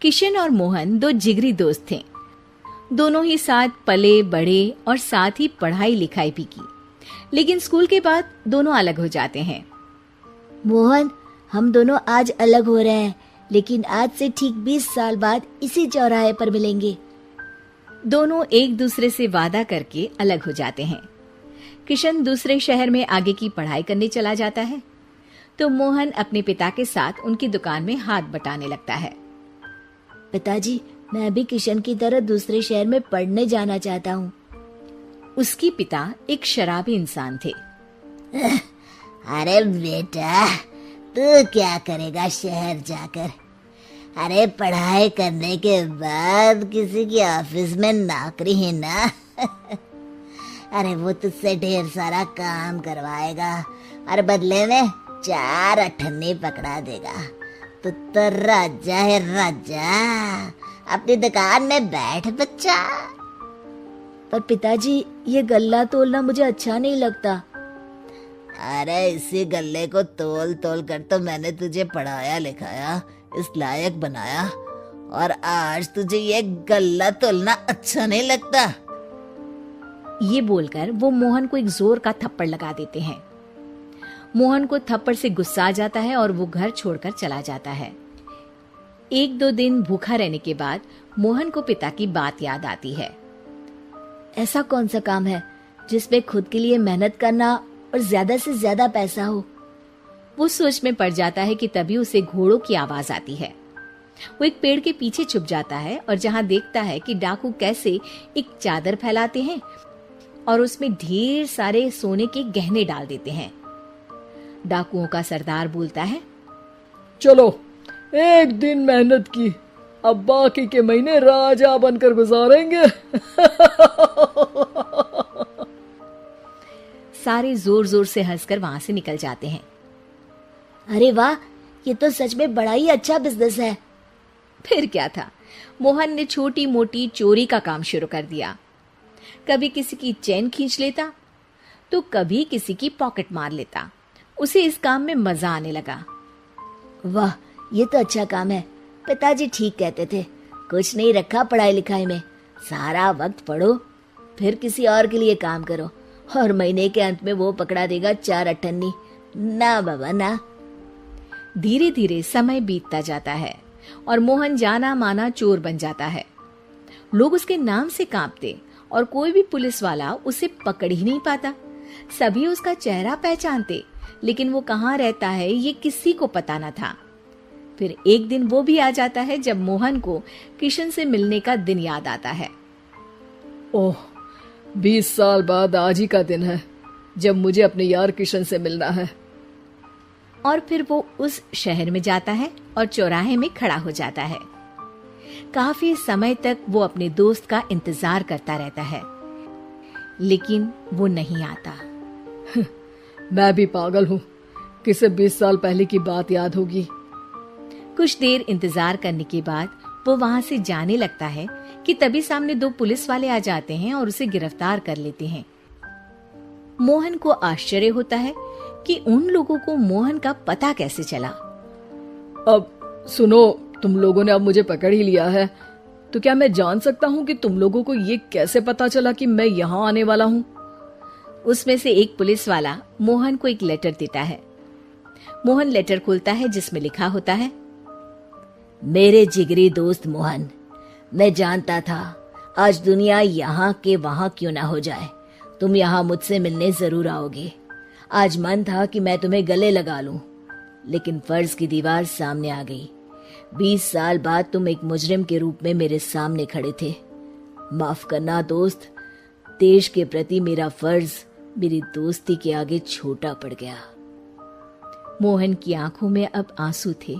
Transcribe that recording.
किशन और मोहन दो जिगरी दोस्त थे। दोनों ही साथ पले बड़े और साथ ही पढ़ाई लिखाई भी की, लेकिन स्कूल के बाद दोनों अलग हो जाते हैं। मोहन, हम दोनों आज अलग हो रहे हैं, लेकिन आज से ठीक 20 साल बाद इसी चौराहे पर मिलेंगे। दोनों एक दूसरे से वादा करके अलग हो जाते हैं। किशन दूसरे शहर में आगे की पढ़ाई करने चला जाता है, तो मोहन अपने पिता के साथ उनकी दुकान में हाथ बटाने लगता है। पिताजी, मैं भी किशन की तरह दूसरे शहर में पढ़ने जाना चाहता हूँ। उसके पिता एक शराबी इंसान थे। अरे बेटा, तू क्या करेगा शहर जाकर? अरे पढ़ाई करने के बाद किसी की ऑफिस में नौकरी है ना। अरे वो तुझसे ढेर सारा काम करवाएगा और बदले में 4 अठन्नी पकड़ा देगा। तो राजा है राजा, अपनी दुकान में बैठ बच्चा। पर पिताजी, ये गल्ला तोलना मुझे अच्छा नहीं लगता। अरे इसी गल्ले को तोल तोल कर तो मैंने तुझे पढ़ाया लिखाया, इस लायक बनाया, और आज तुझे ये गल्ला तोलना अच्छा नहीं लगता। ये बोलकर वो मोहन को एक जोर का थप्पड़ लगा देते हैं। मोहन को थप्पड़ से गुस्सा आ जाता है और वो घर छोड़कर चला जाता है। 1-2 दिन भूखा रहने के बाद मोहन को पिता की बात याद आती है। ऐसा कौन सा काम है जिसमें खुद के लिए मेहनत करना और ज्यादा से ज्यादा पैसा हो? वो सोच में पड़ जाता है कि तभी उसे घोड़ों की आवाज आती है। वो एक पेड़ के पीछे छुप जाता है और जहां देखता है कि डाकू कैसे एक चादर फैलाते हैं और उसमें ढेर सारे सोने के गहने डाल देते हैं। डाकुओं का सरदार बोलता है, चलो, एक दिन मेहनत की, अब बाकी के महीने राजा बनकर गुजारेंगे। सारे जोर जोर से हंसकर वहां से निकल जाते हैं। अरे वाह, ये तो सच में बड़ा ही अच्छा बिजनेस है। फिर क्या था, मोहन ने छोटी मोटी चोरी का काम शुरू कर दिया। कभी किसी की चेन खींच लेता तो कभी किसी की पॉकेट मार लेता। उसे इस काम में मजा आने लगा। वाह, ये तो अच्छा काम है। पिताजी ठीक कहते थे, कुछ नहीं रखा पढ़ाई लिखाई में, सारा वक्त पढ़ो, फिर किसी और के लिए काम करो, और महीने के अंत में वो पकड़ा देगा 4 अठन्नी। ना बाबा ना। धीरे धीरे समय बीतता जाता है और मोहन जाना माना चोर बन जाता है। लोग उसके नाम से कांपते और कोई भी पुलिस वाला उसे पकड़ ही नहीं पाता। सभी उसका चेहरा पहचानते, लेकिन वो कहाँ रहता है ये किसी को पता न था। फिर एक दिन वो भी आ जाता है जब मोहन को किशन से मिलने का दिन याद आता है। ओह, 20 साल बाद आज ही का दिन है जब मुझे अपने यार किशन से मिलना है। और फिर वो उस शहर में जाता है और चौराहे में खड़ा हो जाता है। काफी समय तक वो अपने दोस्त का इंतजार करता रहता है, लेकिन वो नहीं आता। मैं भी पागल हूँ, किसे 20 साल पहले की बात याद होगी। कुछ देर इंतजार करने के बाद वो वहां से जाने लगता है कि तभी सामने 2 पुलिस वाले आ जाते हैं और उसे गिरफ्तार कर लेते हैं। मोहन को आश्चर्य होता है कि उन लोगों को मोहन का पता कैसे चला। अब सुनो, तुम लोगों ने अब मुझे पकड़ ही लिया है, तो क्या मैं जान सकता हूँ कि तुम लोगों को ये कैसे पता चला कि मैं यहाँ आने वाला हूँ? उसमें से एक पुलिस वाला मोहन को एक लेटर देता है। मोहन लेटर खोलता है जिसमें लिखा होता है, मेरे जिगरी दोस्त मोहन, मैं जानता था आज दुनिया यहाँ के वहां क्यों ना हो जाए, तुम यहाँ मुझसे मिलने जरूर आओगे। आज मन था कि मैं तुम्हें गले लगा लूं, लेकिन फर्ज की दीवार सामने आ गई। 20 साल बाद तुम एक मुजरिम के रूप में मेरे सामने खड़े थे। माफ करना दोस्त, देश के प्रति मेरा फर्ज मेरी दोस्ती के आगे छोटा पड़ गया। मोहन की आंखों में अब आंसू थे।